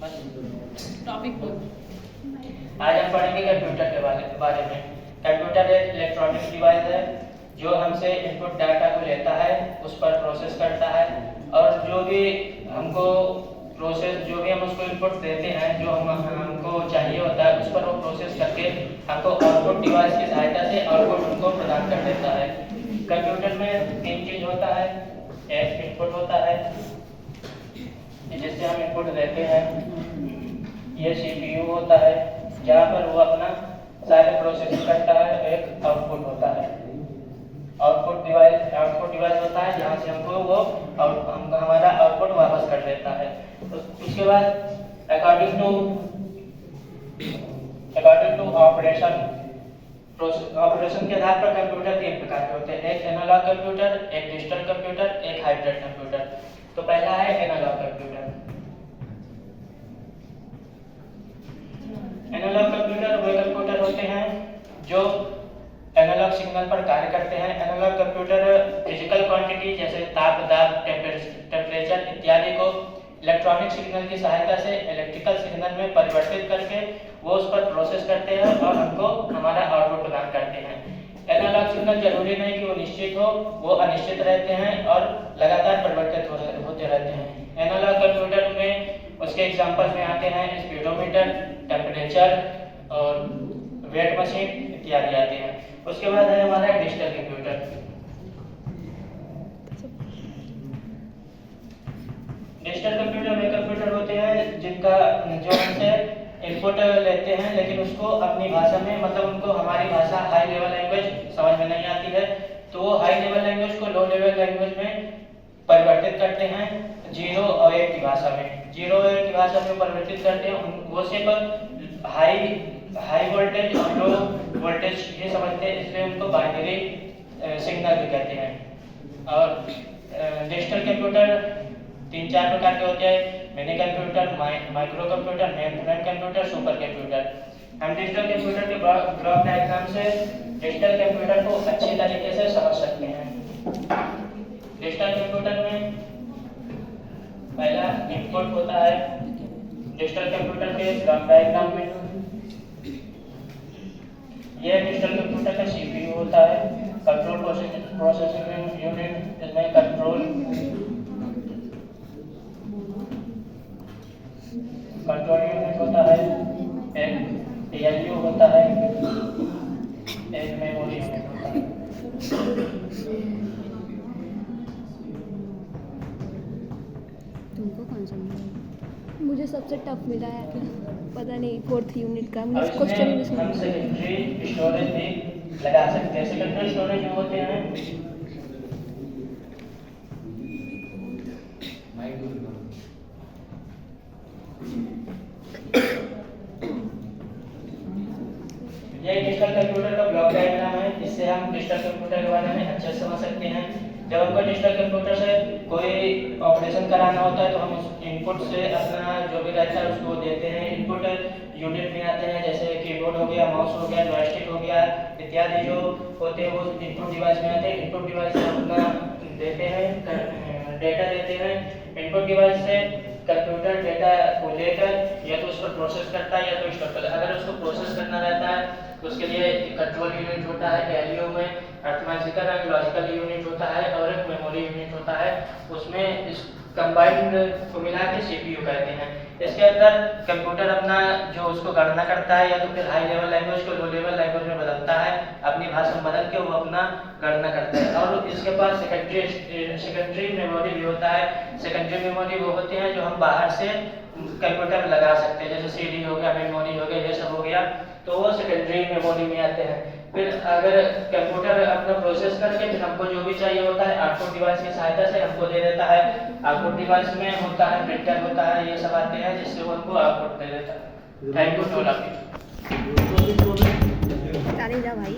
Topic बोल। आज हम पढ़ेंगे कंप्यूटर के बारे में। कंप्यूटर एक इलेक्ट्रॉनिक डिवाइस है जो हमसे इनपुट डाटा को लेता है, उस पर प्रोसेस करता है और जो भी हम उसको इनपुट देते हैं, जो हमको चाहिए होता है, उस पर वो प्रोसेस करके हमको आउटपुट डिवाइस की सहायता से आउटपुट उनको प्रदान कर देता है। कंप्यूटर में तीन चीज होता है। एक इनपुट होता है जिससे हम इनपुट देते हैं, ये सीपीयू होता है जहाँ पर वो अपना सारे प्रोसेसिंग करता है। एक आउटपुट होता है, आउटपुट डिवाइस होता है जहाँ से हमको वो हमारा आउटपुट वापस कर देता है। तो उसके बाद अकॉर्डिंग टू ऑपरेशन के आधार पर कंप्यूटर तीन प्रकार के होते हैं। एक एनालॉग कंप्यूटर, एक डिजिटल कंप्यूटर, एक हाइब्रिड कंप्यूटर। तो पहला है एनालॉग कंप्यूटर। एनालॉग कंप्यूटर वे कंप्यूटर होते हैं जो एनालॉग सिग्नल पर कार्य करते हैं। एनालॉग कंप्यूटर फिजिकल क्वांटिटी जैसे ताप, दाब, टेम्परेचर इत्यादि को इलेक्ट्रॉनिक सिग्नल की सहायता से इलेक्ट्रिकल सिग्नल में परिवर्तित करके वो उस पर प्रोसेस करते हैं और हमको हमारा आउटपुट प्रदान करते हैं। एनालॉग सिग्नल जरूरी नहीं कि वो निश्चित हो, वो अनिश्चित रहते हैं और लगातार परिवर्तित होते रहते हैं। एनालॉग कंप्यूटर में उसके एग्जांपल में आते हैं स्पीडोमीटर, टेम्परेचर और वेट मशीन इत्यादि आते हैं। उसके बाद है हमारा डिजिटल कंप्यूटर। डिजिटल कंप्यूटर वे कंप्यूटर होते हैं जो हमसे इनपुट लेते हैं लेकिन उसको अपनी भाषा में, मतलब उनको हमारी भाषा हाई लेवल लैंग्वेज समझ में नहीं आती है, तो वो हाई लेवल लैंग्वेज को लो लेवल लैंग्वेज में परिवर्तित करते हैं। 0 और 1 की भाषा में, 0 और 1 की भाषा में परिवर्तित करते हैं। वो सिर्फ हाई वोल्टेज और लो वोल्टेज ये समझते हैं, इसलिए उनको बाइनरी सिग्नल भी कहते हैं। और डिजिटल कंप्यूटर 3-4 प्रकार के होते हैं। Mini computer, micro computer, main frame computer, super computer. हम डिजिटल कंप्यूटर के ब्लॉक डायग्राम से डिजिटल कंप्यूटर को अच्छी तरीके से समझ सकते हैं। डिजिटल कंप्यूटर में पहला इनपुट होता है डिजिटल कंप्यूटर के ब्लॉक डायग्राम में। यह डिजिटल कंप्यूटर का सीपीयू होता है, कंट्रोल प्रोसेसिंग यूनिट। इसमें कंट्रोल यूनिट होता है, एक एएलयू होता है, एक मेमोरी यूनिट होता है। तुमको कौन सा मिला? मुझे सबसे टफ मिला है, पता नहीं 4th यूनिट का। मुझे क्वेश्चन ही नहीं समझ। हम सेकेंडरी स्टोरेज भी लगा सकते हैं। सेकेंडरी स्टोरेज जो होते हैं ये डिजिटल कंप्यूटर का ब्लॉक डायग्राम है, जिससे हम डिजिटल कंप्यूटर के बारे में अच्छे से समझ सकते हैं। जब हमको डिजिटल कंप्यूटर से कोई ऑपरेशन कराना होता है तो हम उस इनपुट से अपना जो भी रहता है उसको देते हैं। इनपुट यूनिट में आते हैं, जैसे कीबोर्ड हो गया, माउस हो गया, जॉयस्टिक हो गया इत्यादि जो होते हैं वो इनपुट डिवाइस में आते हैं। इनपुट डिवाइस से हम अपना देते हैं, डेटा देते हैं। इनपुट डिवाइस से कंप्यूटर डेटा को लेकर या तो उस पर प्रोसेस करता है या तो स्टोर करता है। अगर उसको प्रोसेस करना रहता है तो उसके लिए कंट्रोल यूनिट होता है, एएलयू में अरिथमेटिकल एंड लॉजिकल यूनिट होता है और एक मेमोरी यूनिट होता है। उसमें इस कंबाइंड को मिला के सीपीयू कहते हैं। इसके अंदर कंप्यूटर अपना जो उसको गणना करता है या तो फिर हाई लेवल लैंग्वेज को लो लेवल लैंग्वेज में बदलता है, अपनी भाषा में बदल के वो अपना गणना करता है। और इसके पास सेकेंडरी मेमोरी भी होता है। सेकेंडरी मेमोरी वो होते हैं जो हम बाहर से कंप्यूटर में लगा सकते हैं, जैसे सीडी हो गया, मेमोरी हो गया, ये सब हो गया, तो वो सेकेंडरी मेमोरी में आते हैं। फिर अगर कंप्यूटर अपना प्रोसेस करके फिर हमको जो भी चाहिए होता है आउटपुट डिवाइस की सहायता से हमको दे देता है। आउटपुट डिवाइस में होता है प्रिंटर होता है, ये सब आते हैं जिससे वो हमको आउटपुट दे देता है। Thank you to all of you. भाई